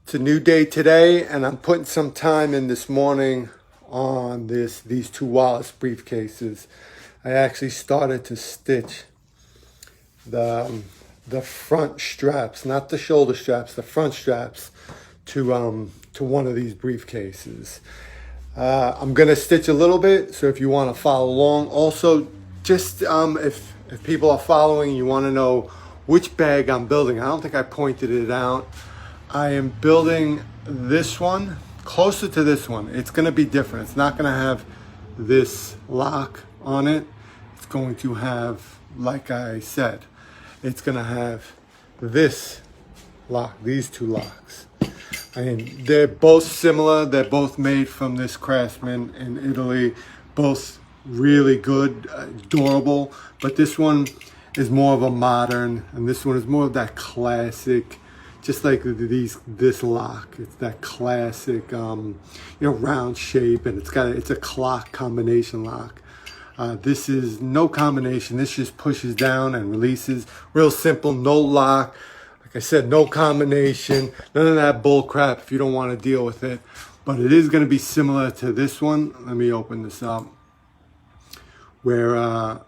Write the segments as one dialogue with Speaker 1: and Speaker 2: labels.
Speaker 1: It's a new day today, and I'm putting some time in this morning on these two Wallace briefcases. I actually started to stitch the front straps, not the shoulder straps, the front straps to one of these briefcases. I'm gonna stitch a little bit, so if you want to follow along. Also, just if people are following, you want to know which bag I'm building. I don't think I pointed it out. I am building this one closer to this one. It's going to be different. It's not going to have this lock on it. It's going to have, like I said, it's going to have this lock, these two locks. I mean, they're both similar. They're both made from this craftsman in Italy. Both really good, durable. But this one is more of a modern, and this one is more of that classic. Just like this lock, it's that classic, round shape, and it's a clock combination lock. This is no combination. This just pushes down and releases. Real simple, no lock. Like I said, no combination. None of that bull crap if you don't want to deal with it. But it is going to be similar to this one. Let me open this up. Where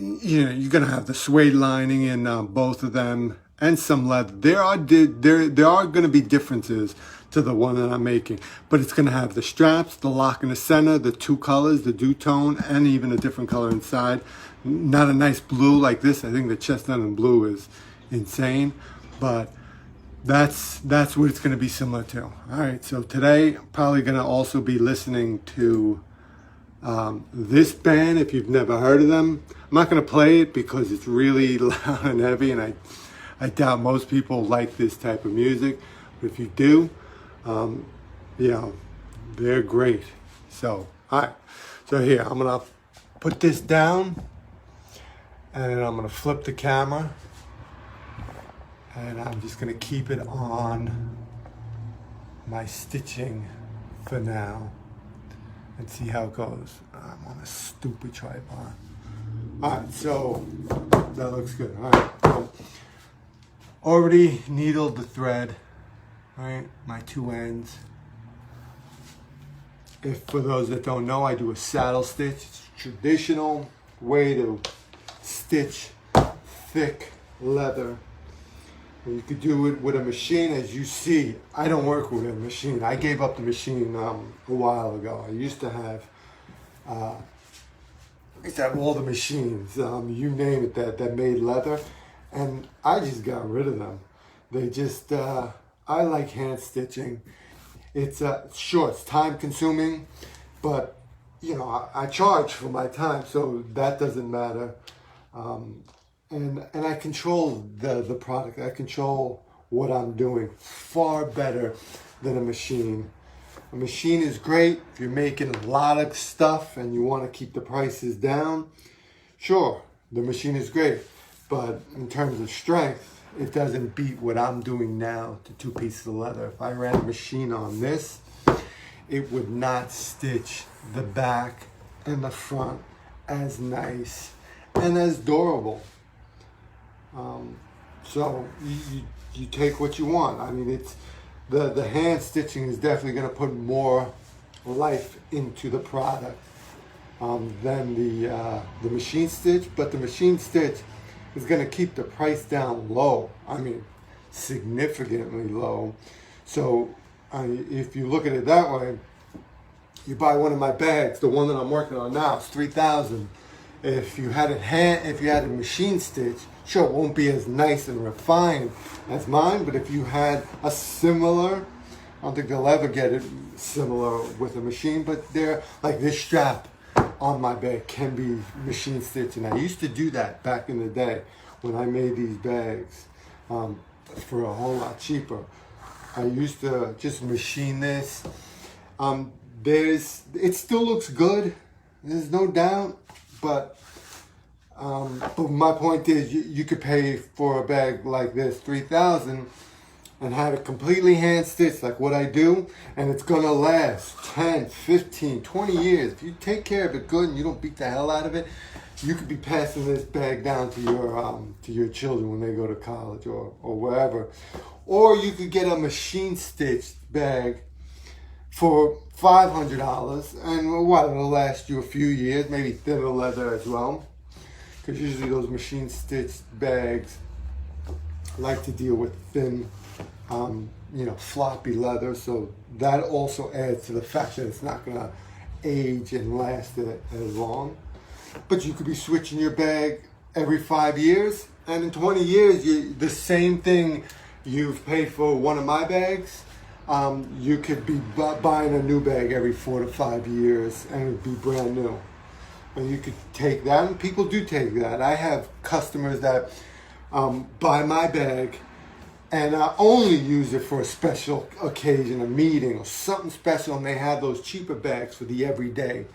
Speaker 1: you're gonna have the suede lining in both of them and some leather. There are gonna be differences to the one that I'm making, but it's gonna have the straps, the lock in the center, the two colors, the dew tone, and even a different color inside. Not a nice blue like this. I think the chestnut and blue is insane, but that's what it's gonna be similar to. All right, so today I'm probably gonna also be listening to this band. If you've never heard of them, I'm not going to play it because it's really loud and heavy, and I doubt most people like this type of music. But if you do, they're great. So, all right. So here, I'm going to put this down, and I'm going to flip the camera, and I'm just going to keep it on my stitching for now and see how it goes. I'm on a stupid tripod. Alright, so that looks good. Alright, so already needled the thread. Alright, my two ends. If for those that don't know, I do a saddle stitch. It's a traditional way to stitch thick leather. And you could do it with a machine. As you see, I don't work with a machine. I gave up the machine a while ago. I used to have all the machines, you name it, that made leather, and I just got rid of them. They just, I like hand stitching. It's sure, it's time consuming, but I charge for my time, so that doesn't matter. And I control the product. I control what I'm doing far better than a machine. A machine is great if you're making a lot of stuff and you want to keep the prices down. Sure, the machine is great, but in terms of strength, it doesn't beat what I'm doing now to two pieces of leather. If I ran a machine on this, it would not stitch the back and the front as nice and as durable. So you take what you want. I mean, it's the hand stitching is definitely going to put more life into the product than the machine stitch. But the machine stitch is going to keep the price down low. I mean, significantly low. So if you look at it that way, you buy one of my bags, the one that I'm working on now, it's $3,000. If you had a machine stitch, sure, it won't be as nice and refined as mine, but if you had a similar, I don't think they'll ever get it similar with a machine, but they're like this strap on my bag can be machine stitched, and I used to do that back in the day when I made these bags for a whole lot cheaper. I used to just machine this. It still looks good, there's no doubt, but my point is, you could pay for a bag like this $3,000, and have it completely hand stitched like what I do, and it's gonna last 10, 15, 20 years. If you take care of it good and you don't beat the hell out of it, you could be passing this bag down to your children when they go to college or wherever. Or you could get a machine stitched bag for $500, and what, it'll last you a few years, maybe thinner leather as well, because usually those machine stitched bags like to deal with thin, floppy leather, so that also adds to the fact that it's not gonna age and last as long. But you could be switching your bag every 5 years, and in 20 years, the same thing you've paid for one of my bags, you could be buying a new bag every 4 to 5 years, and it'd be brand new. And you could take that, and people do take that. I have customers that buy my bag and only use it for a special occasion, a meeting or something special, and they have those cheaper bags for the everyday.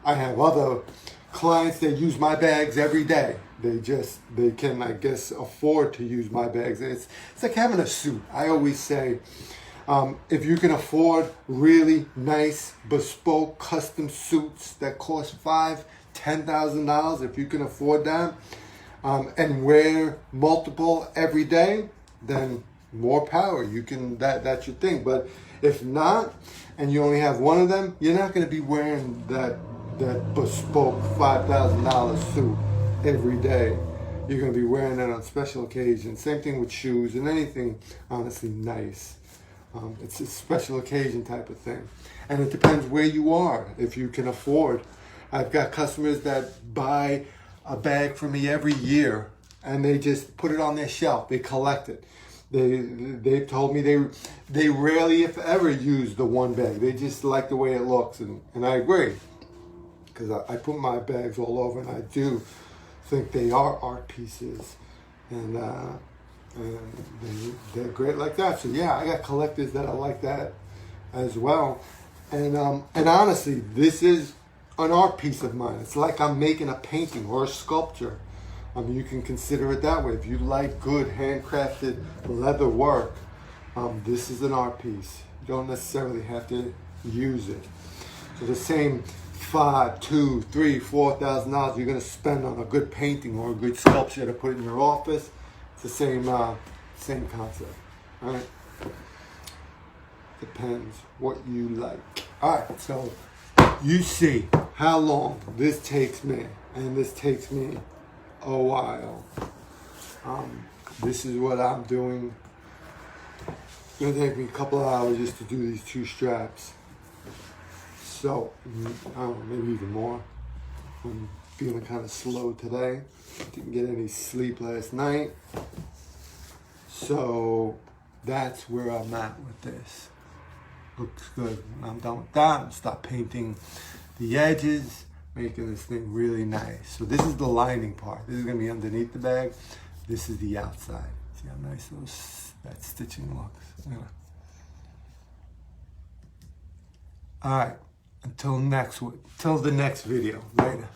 Speaker 1: I have other clients that use my bags every day. They can, I guess, afford to use my bags. It's like having a suit. I always say, if you can afford really nice, bespoke, custom suits that cost $5,000, $10,000, if you can afford that, and wear multiple every day, then more power. You can, that's your thing. But if not, and you only have one of them, you're not going to be wearing that bespoke $5,000 suit every day. You're going to be wearing it on special occasions. Same thing with shoes and anything honestly nice. It's a special occasion type of thing. And it depends where you are, if you can afford. I've got customers that buy a bag from me every year, and they just put it on their shelf. They collect it. They've told me they rarely, if ever, use the one bag. They just like the way it looks, and I agree. Because I put my bags all over, and I do think they are art pieces, and they're great like that. So yeah, I got collectors that are like that as well, and honestly, this is an art piece of mine. It's like I'm making a painting or a sculpture. I mean, you can consider it that way. If you like good handcrafted leather work, this is an art piece. You don't necessarily have to use it. So the same $5,000, $2,000, $3,000, $4,000 you're going to spend on a good painting or a good sculpture to put in your office, it's the same concept. All right. Depends what you like. All right. So you see how long this takes me, and this takes me a while. This is what I'm doing. It's going to take me a couple of hours just to do these 2 straps. So, I don't know, maybe even more. I'm feeling kind of slow today. Didn't get any sleep last night. So, that's where I'm at with this. Looks good. When I'm done with that, I'm going to start painting the edges, making this thing really nice. So this is the lining part. This is going to be underneath the bag. This is the outside. See how nice that stitching looks. Yeah. All right. Until the next video. Later.